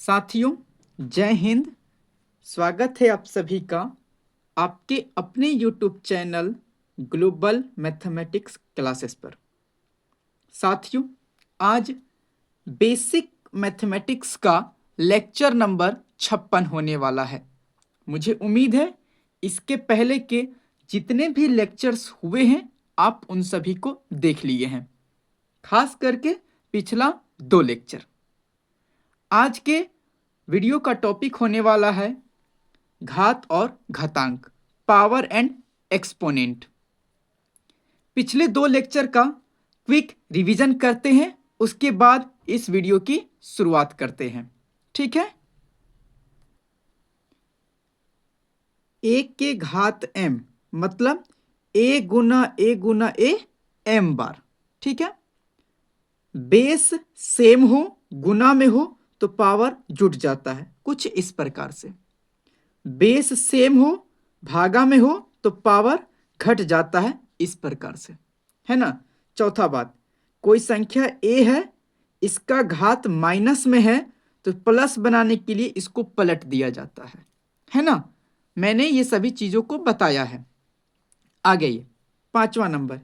साथियों, जय हिंद। स्वागत है आप सभी का आपके अपने YouTube channel global mathematics classes पर। साथियों, आज बेसिक मैथमेटिक्स का लेक्चर नंबर 56 होने वाला है। मुझे उम्मीद है इसके पहले के जितने भी लेक्चर्स हुए हैं आप उन सभी को देख लिए हैं, खास करके पिछला 2 लेक्चर। आज के वीडियो का टॉपिक होने वाला है घात और घातांक, पावर एंड एक्सपोनेंट। पिछले 2 लेक्चर का क्विक रिवीजन करते हैं, उसके बाद इस वीडियो की शुरुआत करते हैं। ठीक है। ए के घात m मतलब a गुना ए m बार। ठीक है। बेस सेम हो, गुना में हो तो पावर जुट जाता है कुछ इस प्रकार से। बेस सेम हो, भागा में हो तो पावर घट जाता है इस प्रकार से, है ना। चौथा बात, कोई संख्या a है, इसका घात माइनस में है तो प्लस बनाने के लिए इसको पलट दिया जाता है ना। मैंने ये सभी चीजों को बताया है। आगे ये 5वां नंबर,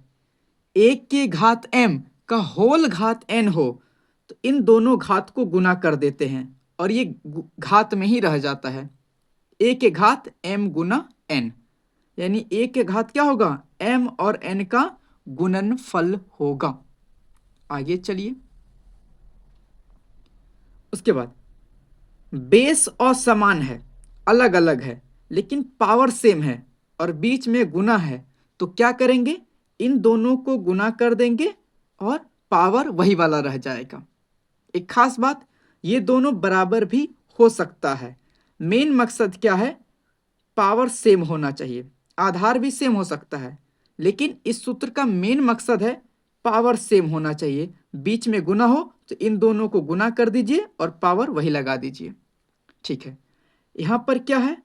1 के घात m का होल घात n हो तो इन दोनों घात को गुना कर देते हैं और ये घात में ही रह जाता है। a के घात m गुना n, यानी a के घात क्या होगा, m और n का गुणनफल होगा। आगे चलिए। उसके बाद बेस और समान है, अलग अलग है, लेकिन पावर सेम है और बीच में गुना है, तो क्या करेंगे, इन दोनों को गुना कर देंगे और पावर वही वाला रह जाएगा। एक खास बात, ये दोनों बराबर भी हो सकता है। मेन मकसद क्या है, पावर सेम होना चाहिए। आधार भी सेम हो सकता है, लेकिन इस सूत्र का मेन मकसद है पावर सेम होना चाहिए। बीच में गुना हो तो इन दोनों को गुना कर दीजिए और पावर वही लगा दीजिए। ठीक है। यहां पर क्या है,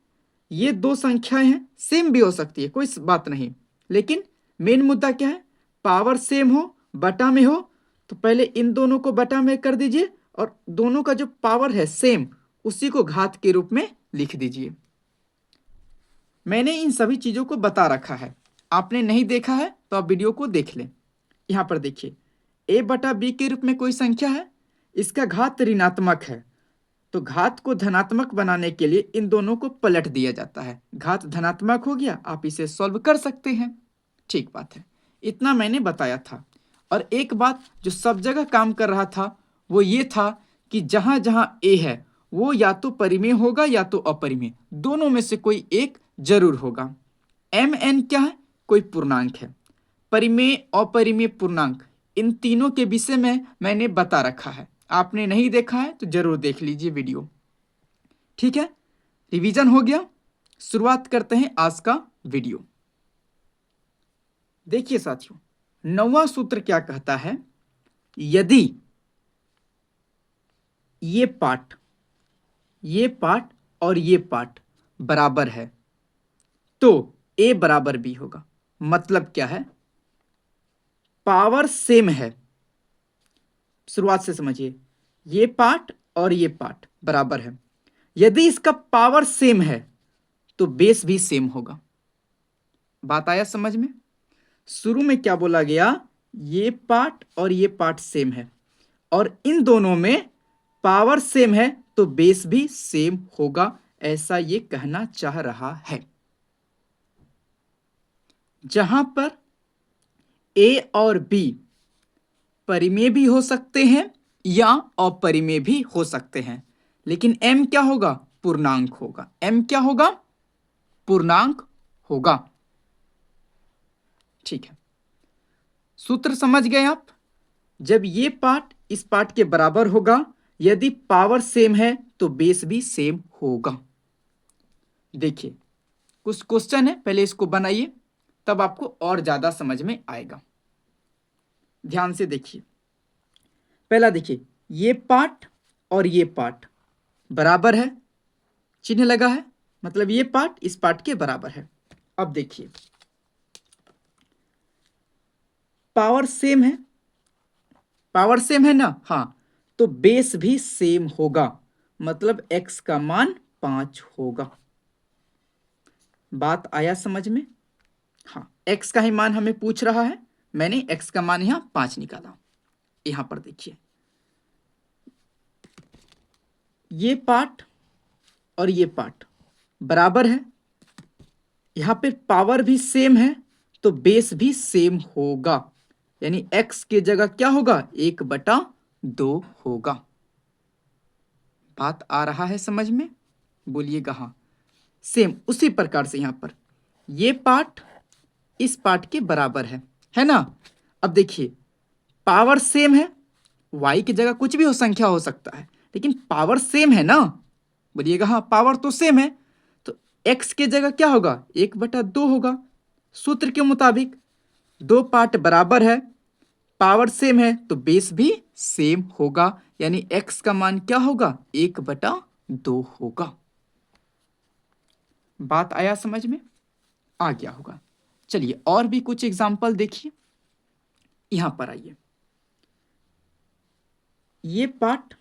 ये 2 संख्याएं हैं, सेम भी हो सकती है, कोई बात नहीं, लेकिन मेन मुद्दा क्या है, पावर सेम हो, बटा में हो तो पहले इन दोनों को बटा में कर दीजिए और दोनों का जो पावर है सेम, उसी को घात के रूप में लिख दीजिए। मैंने इन सभी चीजों को बता रखा है, आपने नहीं देखा है तो आप वीडियो को देख लें। यहां पर देखिए, a बटा b के रूप में कोई संख्या है, इसका घात ऋणात्मक है, तो घात को धनात्मक बनाने के लिए इन दोनों को पलट दिया जाता है। घात धनात्मक हो गया, आप इसे सॉल्व कर सकते हैं। ठीक बात है, इतना मैंने बताया था। और एक बात जो सब जगह काम कर रहा था वो ये था कि जहां जहां a है वो या तो परिमेय होगा या तो अपरिमेय, दोनों में से कोई एक जरूर होगा। एम एन क्या है, कोई पूर्णांक है। परिमेय, अपरिमेय, पूर्णांक, इन तीनों के विषय में मैंने बता रखा है। आपने नहीं देखा है तो जरूर देख लीजिए वीडियो। ठीक है, रिवीजन हो गया। शुरुआत करते हैं आज का वीडियो। देखिए साथियों, 9वां सूत्र क्या कहता है, यदि ये पार्ट और ये पार्ट बराबर है तो a बराबर b होगा। मतलब क्या है, पावर सेम है। शुरुआत से समझिए, ये पार्ट और ये पार्ट बराबर है, यदि इसका पावर सेम है तो बेस भी सेम होगा। बात आया समझ में। शुरू में क्या बोला गया, ये पार्ट और ये पार्ट सेम है और इन दोनों में पावर सेम है तो बेस भी सेम होगा, ऐसा ये कहना चाह रहा है। जहां पर a और b परिमेय भी हो सकते हैं या अपरिमेय भी हो सकते हैं, लेकिन m क्या होगा, पूर्णांक होगा। m क्या होगा, पूर्णांक होगा। ठीक है, सूत्र समझ गए आप। जब ये पार्ट इस पार्ट के बराबर होगा, यदि पावर सेम है तो बेस भी सेम होगा। देखिए, कुछ क्वेश्चन है, पहले इसको बनाइए, तब आपको और ज्यादा समझ में आएगा। ध्यान से देखिए। पहला देखिए, ये पार्ट और ये पार्ट बराबर है, चिन्ह लगा है, मतलब ये पार्ट इस पार्ट के बराबर है। अब देखिए, पावर सेम है ना, हाँ, तो बेस भी सेम होगा। मतलब x का मान 5 होगा। बात आया समझ में? हाँ, x का ही मान हमें पूछ रहा है, मैंने x का मान यहाँ 5 निकाला। यहां पर देखिए, ये पार्ट और ये पार्ट बराबर है, यहां पे पावर भी सेम है तो बेस भी सेम होगा, यानी x की जगह क्या होगा, 1/2 होगा। बात आ रहा है समझ में? बोलिएगा हाँ। सेम उसी प्रकार से यहां पर ये पार्ट इस पार्ट के बराबर है ना। अब देखिए, पावर सेम है, y की जगह कुछ भी हो संख्या हो सकता है, लेकिन पावर सेम है ना। बोलिएगा हाँ, पावर तो सेम है, तो x की जगह क्या होगा, 1/2 होगा। सूत्र के मुताबिक दो पार्ट बराबर है, पावर सेम है तो बेस भी सेम होगा, यानी x का मान क्या होगा, 1/2 होगा। बात आया समझ में? आ गया होगा। चलिए और भी कुछ एग्जाम्पल देखिए। यहां पर आइए, ये पार्ट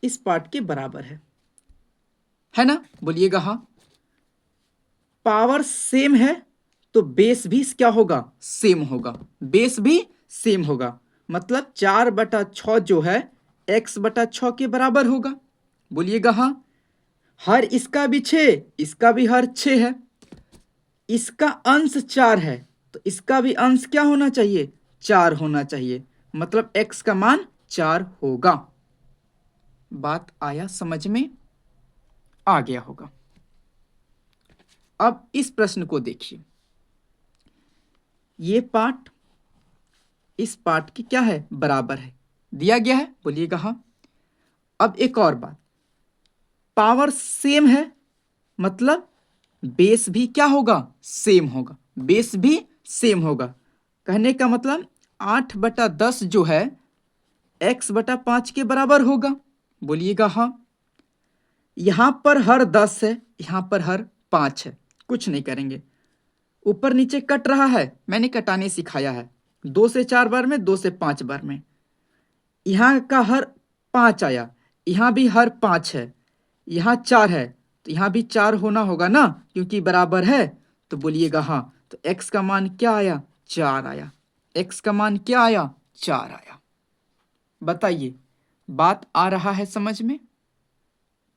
इस पार्ट के बराबर है ना। बोलिएगा हाँ। पावर सेम है तो बेस भी क्या होगा, सेम होगा, बेस भी सेम होगा, मतलब 4/6 जो है x/6 के बराबर होगा। बोलिएगा हाँ। हर इसका भी 6, इसका भी हर 6 है, इसका अंश 4 है तो इसका भी अंश क्या होना चाहिए, 4 होना चाहिए, मतलब x का मान 4 होगा। बात आया समझ में? आ गया होगा। अब इस प्रश्न को देखिए, ये पार्ट इस पार्ट की क्या है, बराबर है, दिया गया है। बोलिएगा हाँ। अब एक और बात, पावर सेम है मतलब बेस भी क्या होगा, सेम होगा, बेस भी सेम होगा। कहने का मतलब 8/10 जो है x/5 के बराबर होगा। बोलिएगा हाँ। यहां पर हर 10 है, यहां पर हर 5 है, कुछ नहीं करेंगे, ऊपर नीचे कट रहा है, मैंने कटाने सिखाया है, 2 से 4 बार में, 2 से 5 बार में। यहाँ का हर 5 आया, यहाँ भी हर 5 है, यहाँ 4 है तो यहाँ भी 4 होना होगा ना, क्योंकि बराबर है। तो बोलिएगा हाँ, तो x का मान क्या आया, 4 आया। x का मान क्या आया, 4 आया। बताइए, बात आ रहा है समझ में?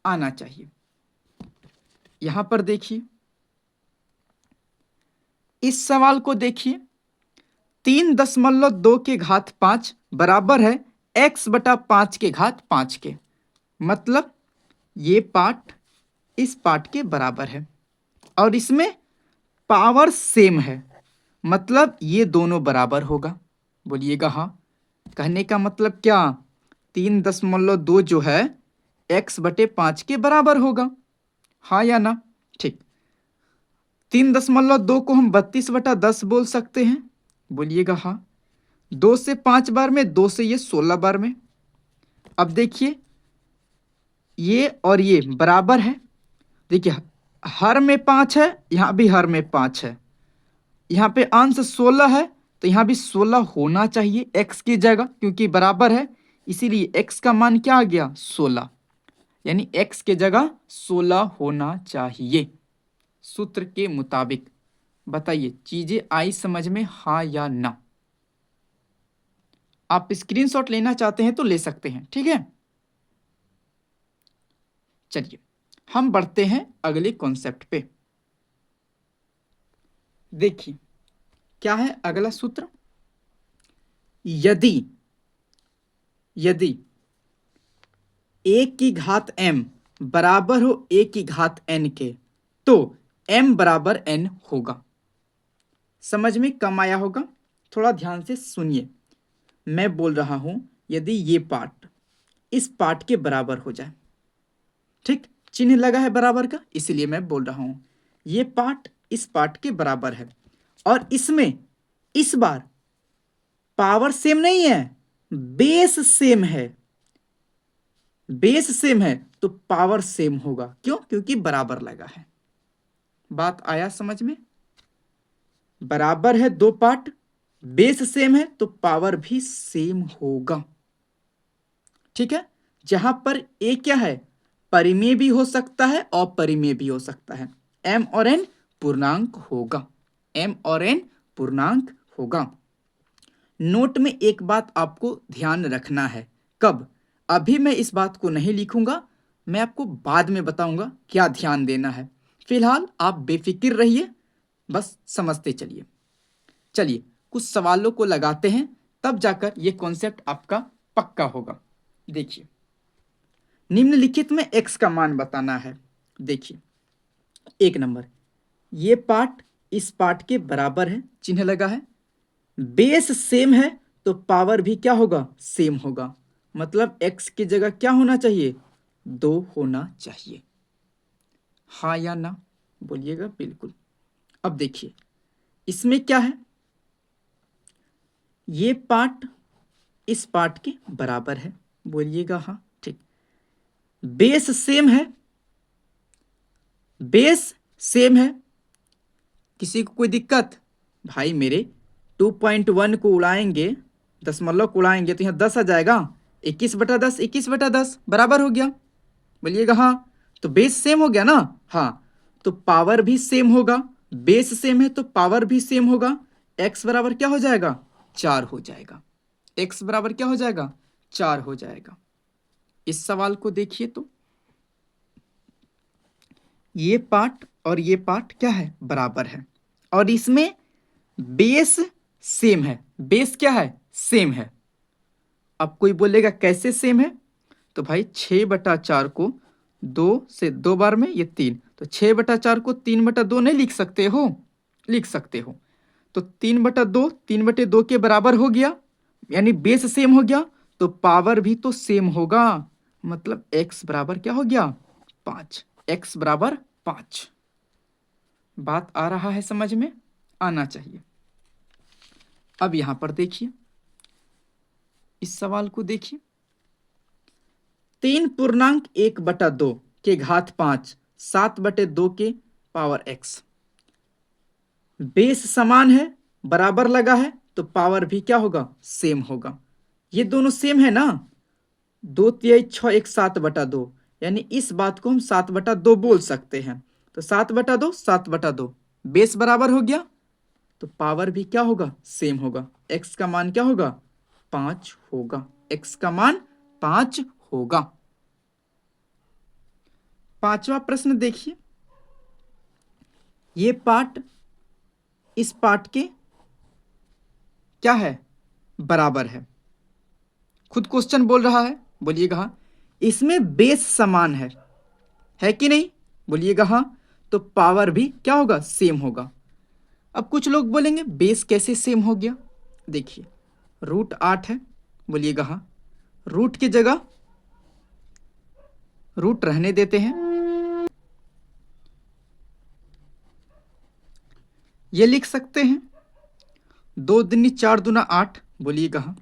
आना चाहिए। यहां पर देखिए, इस सवाल को देखिए, 3.2 के घात 5 बराबर है x/5 के, मतलब ये पार्ट इस पार्ट के बराबर है और इसमें पावर सेम है, मतलब ये दोनों बराबर होगा। बोलिएगा हाँ। कहने का मतलब क्या, 3.2 जो है x/5 के बराबर होगा, हाँ या ना? ठीक, 3.2 को हम 32/10 बोल सकते हैं। बोलिएगा हाँ। 2 से 5 बार में, 2 से ये 16 बार में। अब देखिए, ये और ये बराबर है, देखिए हर में 5 है, यहां भी हर में 5 है, यहाँ पे अंश 16 है तो यहाँ भी 16 होना चाहिए x की जगह, क्योंकि बराबर है, इसीलिए x का मान क्या आ गया, 16, यानी x की जगह 16 होना चाहिए सूत्र के मुताबिक। बताइए, चीजें आई समझ में, हाँ या ना? आप स्क्रीनशॉट लेना चाहते हैं तो ले सकते हैं, ठीक है। चलिए हम बढ़ते हैं अगले कॉन्सेप्ट पे। देखिए क्या है अगला सूत्र, यदि यदि a की घात m बराबर हो a की घात n के, तो m बराबर n होगा। समझ में कम आया होगा, थोड़ा ध्यान से सुनिए। मैं बोल रहा हूं, यदि ये पार्ट इस पार्ट के बराबर हो जाए, ठीक, चिन्ह लगा है बराबर का, इसलिए मैं बोल रहा हूं ये पार्ट इस पार्ट के बराबर है, और इसमें इस बार पावर सेम नहीं है, बेस सेम है, बेस सेम है तो पावर सेम होगा, क्यों, क्योंकि बराबर लगा है। बात आया समझ में? बराबर है दो पार्ट, बेस सेम है तो पावर भी सेम होगा, ठीक है। जहां पर ए क्या है, परिमेय भी हो सकता है, अपरिमेय भी हो सकता है। m और n पूर्णांक होगा, m और n पूर्णांक होगा। नोट में एक बात आपको ध्यान रखना है। कब? अभी मैं इस बात को नहीं लिखूंगा, मैं आपको बाद में बताऊंगा क्या ध्यान देना है। फिलहाल आप बेफिक्र रहिए, बस समझते चलिए। चलिए कुछ सवालों को लगाते हैं, तब जाकर ये कॉन्सेप्ट आपका पक्का होगा। देखिए, निम्नलिखित में x का मान बताना है। देखिए, 1 नंबर, ये पार्ट इस पार्ट के बराबर है, चिन्ह लगा है। बेस सेम है तो पावर भी क्या होगा? सेम होगा। मतलब x की जगह क्या होना चाहिए? 2 होना चाहिए। हाँ या ना बोलिएगा। बिल्कुल। अब देखिए, इसमें क्या है? ये पार्ट इस पार्ट के बराबर है, बोलिएगा हाँ। ठीक। बेस सेम है, बेस सेम है। किसी को कोई दिक्कत? भाई मेरे 2.1 को उड़ाएंगे, दशमलव को उड़ाएंगे तो यहाँ 10 आ जाएगा। 21/10, 21/10 बराबर हो गया, बोलिएगा हाँ। तो बेस सेम हो गया ना? हाँ। तो पावर भी सेम होगा, बेस सेम है तो पावर भी सेम होगा। x बराबर क्या हो जाएगा? 4 हो जाएगा। x बराबर क्या हो जाएगा? 4 हो जाएगा। इस सवाल को देखिए तो ये पार्ट और ये पार्ट क्या है? बराबर है, और इसमें बेस सेम है। बेस क्या है? सेम है। अब कोई बोलेगा कैसे सेम है? तो भाई 6/4 को 2 से 2 बार में ये 3, तो 6/4 को 3/2 नहीं लिख सकते हो? लिख सकते हो। तो 3/2 3/2 के बराबर हो गया, यानी बेस सेम हो गया, तो पावर भी तो सेम होगा। मतलब x बराबर क्या हो गया? 5। x बराबर 5। बात आ रहा है समझ में? आना चाहिए। अब यहां पर देखिए, इस सवाल को देखिए। 3.1/2 के घात 5 7/2 के पावर x। बेस समान है, बराबर लगा है, तो पावर भी क्या होगा? सेम होगा। ये दोनों सेम है ना? 2×6 एक 7/2, यानी इस बात को हम 7/2 बोल सकते हैं। तो 7/2 7/2, बेस बराबर हो गया, तो पावर भी क्या होगा? सेम होगा। x का मान क्या होगा? 5 होगा। x का मान 5 होगा। 5वां प्रश्न देखिए। ये पार्ट इस पार्ट के क्या है? बराबर है। खुद क्वेश्चन बोल रहा है, बोलिएगा हाँ। इसमें बेस समान है कि नहीं? बोलिएगा हाँ। तो पावर भी क्या होगा? सेम होगा। अब कुछ लोग बोलेंगे बेस कैसे सेम हो गया? देखिए, √8 है, बोलिएगा हाँ। रूट की जगह रूट रहने देते हैं, ये लिख सकते हैं 2 दूनी 4 दूना 8, बोलिएगा हाँ।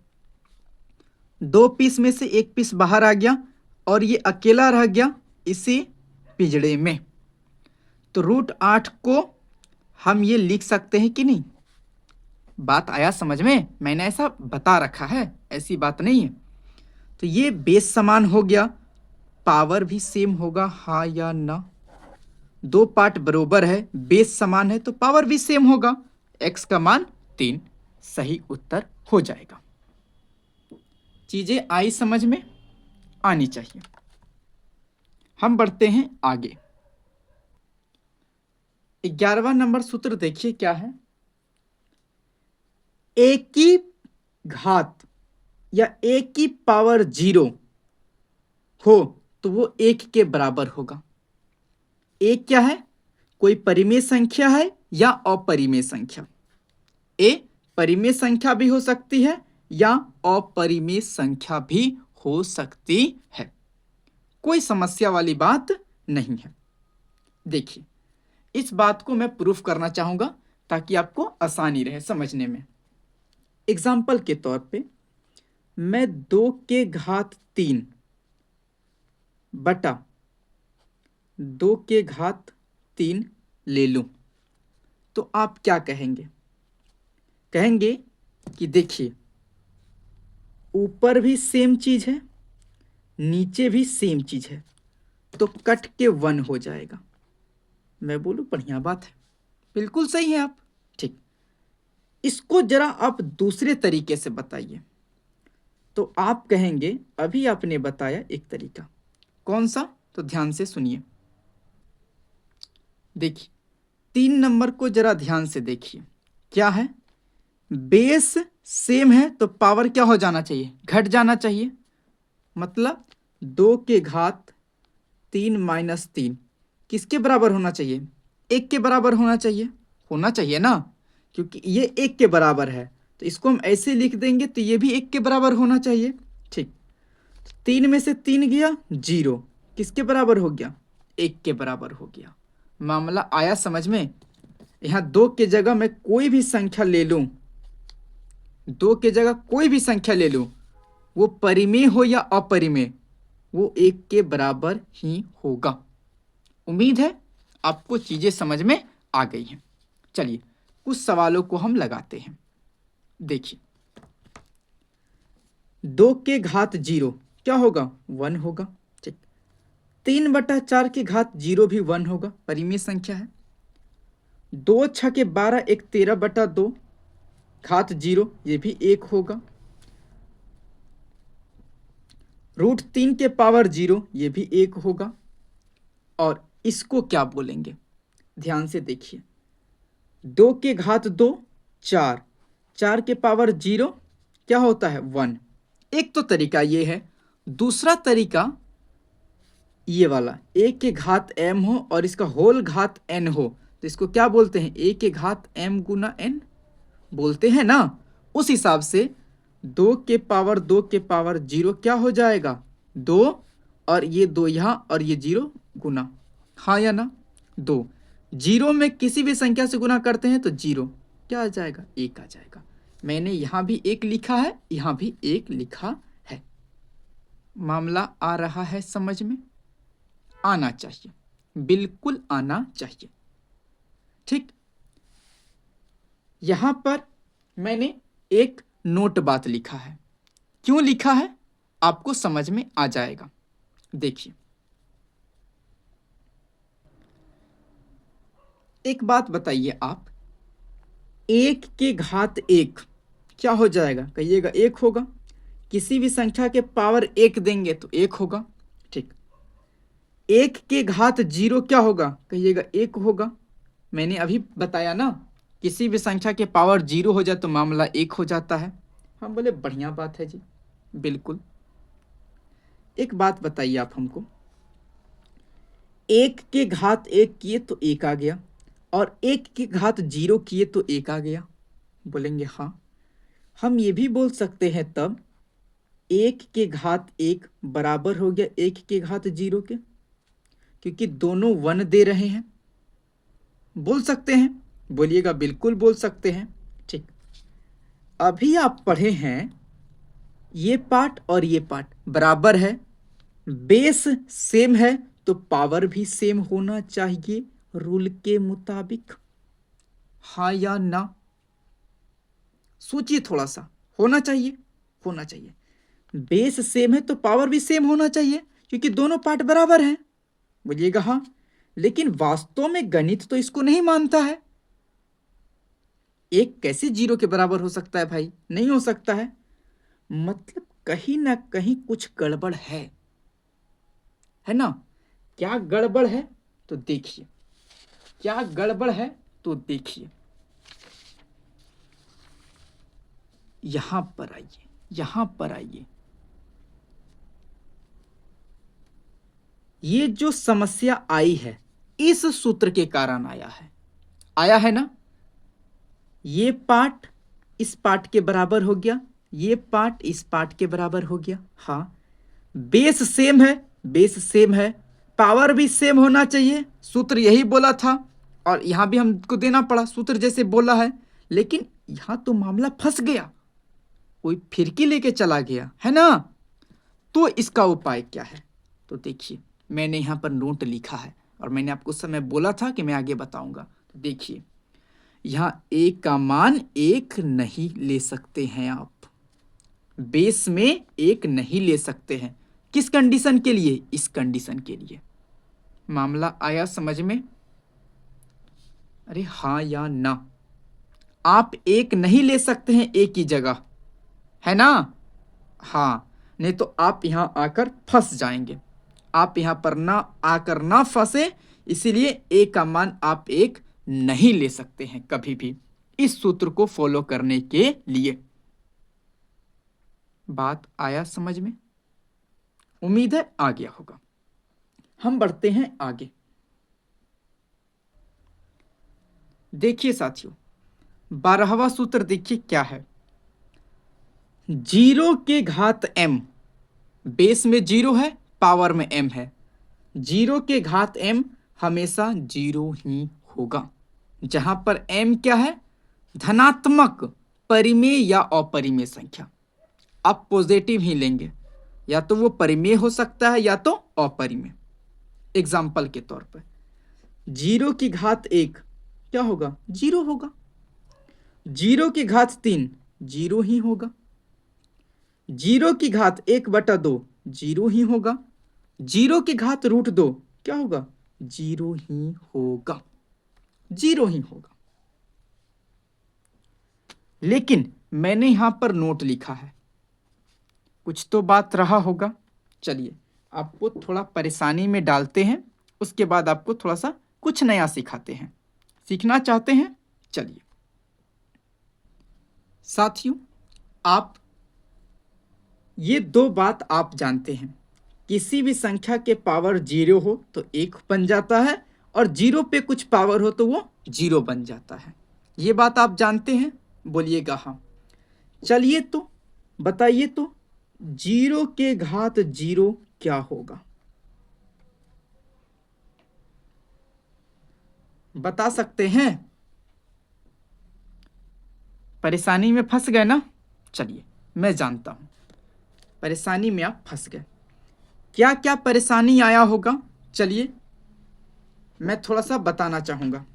2 पीस में से 1 पीस बाहर आ गया और ये अकेला रह गया इसी पिंजड़े में, तो √8 को हम ये लिख सकते हैं कि नहीं? बात आया समझ में? मैंने ऐसा बता रखा है, ऐसी बात नहीं है। तो ये बेस समान हो गया, पावर भी सेम होगा, हाँ या ना? 2 पार्ट बरोबर है, बेस समान है, तो पावर भी सेम होगा। x का मान 3 सही उत्तर हो जाएगा। चीजें आई समझ में? आनी चाहिए। हम बढ़ते हैं आगे। 11वां नंबर सूत्र देखिए क्या है। a की घात या a की पावर 0 हो तो वो 1 के बराबर होगा। a क्या है? कोई परिमेय संख्या है या अपरिमेय संख्या? a परिमेय संख्या भी हो सकती है या अपरिमेय संख्या भी हो सकती है, कोई समस्या वाली बात नहीं है। देखिए, इस बात को मैं प्रूफ करना चाहूंगा ताकि आपको आसानी रहे समझने में। एग्जाम्पल के तौर पे मैं 2 के घात 3 बटा 2 के घात 3 ले लूं, तो आप क्या कहेंगे? कहेंगे कि देखिए, ऊपर भी सेम चीज है, नीचे भी सेम चीज है, तो कट के 1 हो जाएगा। मैं बोलूं बढ़िया बात है, बिल्कुल सही है आप। ठीक, इसको जरा आप दूसरे तरीके से बताइए। तो आप कहेंगे अभी आपने बताया एक तरीका, कौन सा? तो ध्यान से सुनिए। देखिए 3 नंबर को जरा ध्यान से देखिए, क्या है? बेस सेम है तो पावर क्या हो जाना चाहिए? घट जाना चाहिए। मतलब 2 के घात 3 माइनस 3 किसके बराबर होना चाहिए? 1 के बराबर होना चाहिए। होना चाहिए ना, क्योंकि ये 1 के बराबर है, तो इसको हम ऐसे लिख देंगे तो ये भी 1 के बराबर होना चाहिए। ठीक, 3 में से 3 गया 0, किसके बराबर हो गया? 1 के बराबर हो गया। मामला आया समझ में? यहाँ 2 के जगह मैं कोई भी संख्या ले लूं, 2 के जगह कोई भी संख्या ले लूं, वो परिमेय हो या अपरिमेय, वो 1 के बराबर ही होगा। उम्मीद है आपको चीजें समझ में आ गई हैं। चलिए कुछ सवालों को हम लगाते हैं। देखिए 2 के घात 0 क्या होगा? 1 होगा। ठीक, 3/4 के घात 0 भी 1 होगा, परिमेय संख्या है। 2 6 12 एक 13/2 घात 0 ये भी 1 होगा। √3 के पावर 0 ये भी 1 होगा। और इसको क्या बोलेंगे? ध्यान से देखिए, 2 के घात 2 4, 4 के पावर 0 क्या होता है? 1। एक तो तरीका ये है। दूसरा तरीका ये वाला, a के घात m हो और इसका होल घात n हो, तो इसको क्या बोलते हैं? a के घात m गुना n बोलते हैं ना। उस हिसाब से 2 के पावर 2 के पावर 0 क्या हो जाएगा? 2, और ये 2 यहाँ और ये 0 गुना, हाँ या ना? 2 0 में किसी भी संख्या से गुना करते हैं तो 0 क्या आ जाएगा? 1 आ जाएगा। मैंने यहाँ भी 1 लिखा है, यहाँ भी 1 लिखा है। मामला आ रहा है समझ में? आना चाहिए, बिल्कुल आना चाहिए। ठीक, यहां पर मैंने एक नोट बात लिखा है। क्यों लिखा है आपको समझ में आ जाएगा। देखिए एक बात बताइए आप, 1 के घात 1 क्या हो जाएगा? कहिएगा 1 होगा। किसी भी संख्या के पावर 1 देंगे तो 1 होगा। ठीक, 1 के घात 0 क्या होगा? कहिएगा 1 होगा। मैंने अभी बताया ना, किसी भी संख्या के पावर 0 हो जाए तो मामला 1 हो जाता है। हम बोले बढ़िया बात है जी, बिल्कुल। एक बात बताइए आप हमको, 1 के घात 1 किए तो 1 आ गया, और 1 के घात 0 किए तो 1 आ गया। बोलेंगे हाँ, हम ये भी बोल सकते हैं तब 1 के घात 1 बराबर हो गया 1 के घात 0 के, क्योंकि दोनों 1 दे रहे हैं। बोल सकते हैं? बोलिएगा बिल्कुल बोल सकते हैं। ठीक, अभी आप पढ़े हैं ये पार्ट और ये पार्ट बराबर है, बेस सेम है तो पावर भी सेम होना चाहिए रूल के मुताबिक, हाँ या ना? सोचिए थोड़ा सा। होना चाहिए, होना चाहिए। बेस सेम है तो पावर भी सेम होना चाहिए, क्योंकि दोनों पार्ट बराबर हैं। बोलिएगा हाँ, लेकिन वास्तव में गणित तो इसको नहीं मानता है। 1 कैसे 0 के बराबर हो सकता है भाई? नहीं हो सकता है। मतलब कहीं ना कहीं कुछ गड़बड़ है ना? क्या गड़बड़ है? तो देखिए, क्या गड़बड़ है तो देखिए। यहां पर आइए, यहां पर आइए। ये जो समस्या आई है इस सूत्र के कारण आया है ना? ये पार्ट इस पार्ट के बराबर हो गया, ये पार्ट इस पार्ट के बराबर हो गया। हाँ, बेस सेम है, बेस सेम है, पावर भी सेम होना चाहिए, सूत्र यही बोला था, और यहां भी हमको देना पड़ा सूत्र जैसे बोला है। लेकिन यहां तो मामला फंस गया, कोई फिरकी लेके चला गया है ना। तो इसका उपाय क्या है? तो देखिए, मैंने यहां पर नोट लिखा है और मैंने आपको उस समय बोला था कि मैं आगे बताऊंगा। तो देखिए, यहां a का मान 1 नहीं ले सकते हैं आप, बेस में 1 नहीं ले सकते हैं। किस कंडीशन के लिए? इस कंडीशन के लिए। मामला आया समझ में? अरे हाँ या ना? आप एक नहीं ले सकते हैं एक ही जगह, है ना? हाँ, नहीं तो आप यहाँ आकर फंस जाएंगे। आप यहाँ पर ना आकर ना फंसे, इसीलिए ए का मान आप एक नहीं ले सकते हैं कभी भी, इस सूत्र को फॉलो करने के लिए। बात आया समझ में? उम्मीद है आ गया होगा। हम बढ़ते हैं आगे। देखिए साथियों, 12वां सूत्र देखिए क्या है। 0 के घात m, बेस में 0 है, पावर में m है। 0 के घात m हमेशा 0 ही होगा। जहां पर m क्या है? धनात्मक परिमेय या अपरिमेय संख्या। आप पॉजिटिव ही लेंगे, या तो वो परिमेय हो सकता है या तो अपरिमेय। एग्जाम्पल के तौर पर 0 की घात 1 क्या होगा? 0 होगा। 0 की घात 3 0 ही होगा। 0 की घात 1/2 0 ही होगा। 0 की घात √2 क्या होगा? 0 ही होगा। 0 ही होगा। लेकिन मैंने यहां पर नोट लिखा है, कुछ तो बात रहा होगा। चलिए आपको थोड़ा परेशानी में डालते हैं, उसके बाद आपको थोड़ा सा कुछ नया सिखाते हैं। सीखना चाहते हैं? चलिए साथियों, आप ये 2 बात आप जानते हैं, किसी भी संख्या के पावर 0 हो तो 1 बन जाता है, और 0 पे कुछ पावर हो तो वो 0 बन जाता है। ये बात आप जानते हैं? बोलिएगा हाँ। चलिए तो बताइए तो 0 के घात 0 क्या होगा? बता सकते हैं? परेशानी में फंस गए ना? चलिए मैं जानता हूं परेशानी में आप फंस गए। क्या क्या परेशानी आया होगा? चलिए मैं थोड़ा सा बताना चाहूंगा।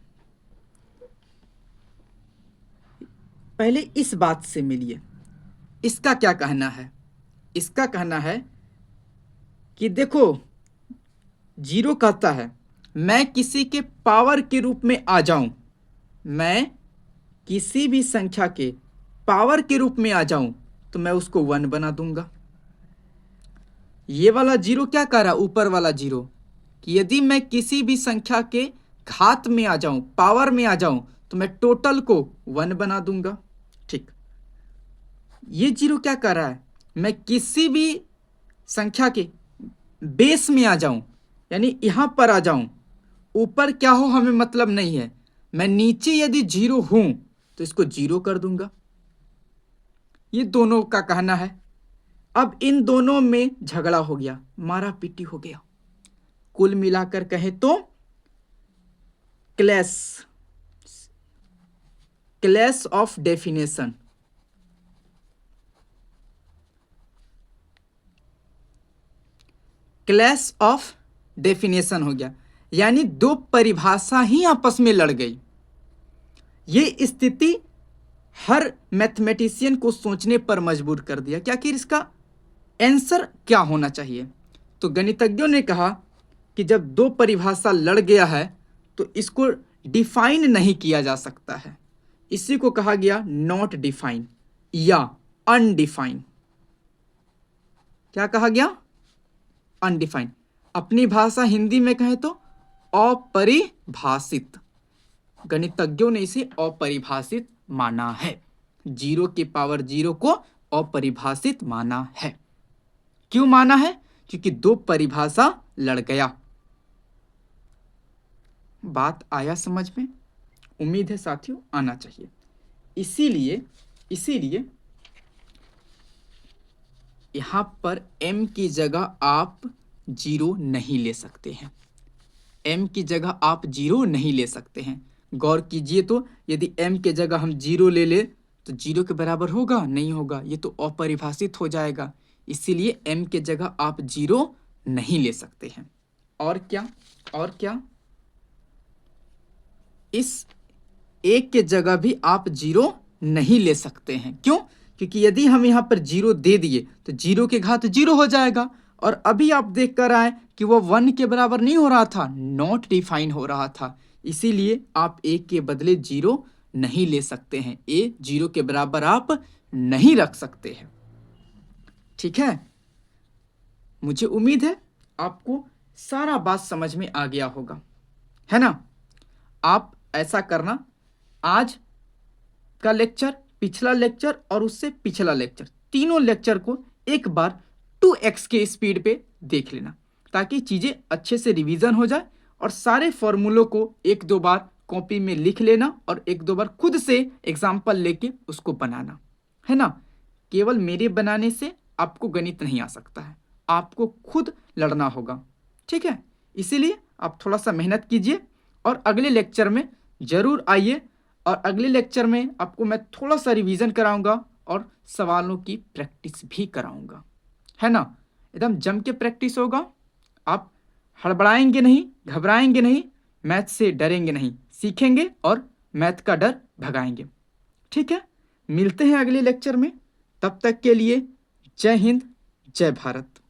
पहले इस बात से मिलिए, इसका क्या कहना है? इसका कहना है कि देखो, 0 कहता है मैं किसी के पावर के रूप में आ जाऊं, मैं किसी भी संख्या के पावर के रूप में आ जाऊं तो मैं उसको 1 बना दूंगा। ये वाला 0 क्या कह रहा है? ऊपर वाला 0 कि यदि मैं किसी भी संख्या के घात में आ जाऊं, पावर में आ जाऊं, तो मैं टोटल को 1 बना दूंगा। ठीक, ये 0 क्या कह रहा है? मैं किसी भी संख्या के बेस में आ जाऊं, यानी यहां पर आ जाऊं, ऊपर क्या हो हमें मतलब नहीं है, मैं नीचे यदि 0 हूं तो इसको 0 कर दूंगा। ये दोनों का कहना है। अब इन दोनों में झगड़ा हो गया, मारा पीटी हो गया। कुल मिलाकर कहे तो clash of definition, clash of definition हो गया, यानी 2 परिभाषा ही आपस में लड़ गई। ये स्थिति हर मैथमेटिशियन को सोचने पर मजबूर कर दिया कि आखिर इसका आंसर क्या होना चाहिए। तो गणितज्ञों ने कहा कि जब 2 परिभाषा लड़ गया है तो इसको डिफाइन नहीं किया जा सकता है। इसी को कहा गया नॉट डिफाइन या अनडिफाइन। क्या कहा गया? अनडिफाइन। अपनी भाषा हिंदी में कहें तो अपरिभाषित। गणितज्ञों ने इसे अपरिभाषित माना है। 0 के पावर 0 को अपरिभाषित माना है। क्यों माना है? क्योंकि 2 परिभाषा लड़ गया। बात आया समझ में? उम्मीद है साथियों आना चाहिए। इसीलिए यहां पर m की जगह आप 0 नहीं ले सकते हैं। m की जगह आप 0 नहीं ले सकते हैं। गौर कीजिए तो, यदि m के जगह हम 0 ले ले तो 0 के बराबर होगा? नहीं होगा, ये तो अपरिभाषित हो जाएगा। इसीलिए m के जगह आप 0 नहीं ले सकते हैं। और क्या? और क्या? इस 1 के जगह भी आप 0 नहीं ले सकते हैं। क्यों? क्योंकि यदि हम यहाँ पर 0 दे दिए तो 0 के घात 0 हो जाएगा। और अभी आप देख कर आए कि वो 1 के बराबर नहीं हो रहा था, नॉट डिफाइन हो रहा था। इसीलिए आप ए के बदले 0 नहीं ले सकते हैं, ए 0 के बराबर आप नहीं रख सकते हैं। ठीक है, मुझे उम्मीद है आपको सारा बात समझ में आ गया होगा, है ना। आप ऐसा करना, आज का लेक्चर, पिछला लेक्चर और उससे पिछला लेक्चर, तीनों लेक्चर को एक बार 2x के स्पीड पे देख लेना, ताकि चीज़ें अच्छे से रिवीजन हो जाए, और सारे फॉर्मूलों को एक दो बार कॉपी में लिख लेना और एक दो बार खुद से एग्जाम्पल लेके उसको बनाना, है ना। केवल मेरे बनाने से आपको गणित नहीं आ सकता है, आपको खुद लड़ना होगा, ठीक है। इसीलिए आप थोड़ा सा मेहनत कीजिए और अगले लेक्चर में ज़रूर आइए, और अगले लेक्चर में आपको मैं थोड़ा सा रिवीजन कराऊंगा और सवालों की प्रैक्टिस भी कराऊंगा, है ना। एकदम जम के प्रैक्टिस होगा, आप हड़बड़ाएंगे नहीं, घबराएंगे नहीं, मैथ से डरेंगे नहीं, सीखेंगे और मैथ का डर भगाएंगे। ठीक है, मिलते हैं अगले लेक्चर में, तब तक के लिए जय हिंद, जय भारत।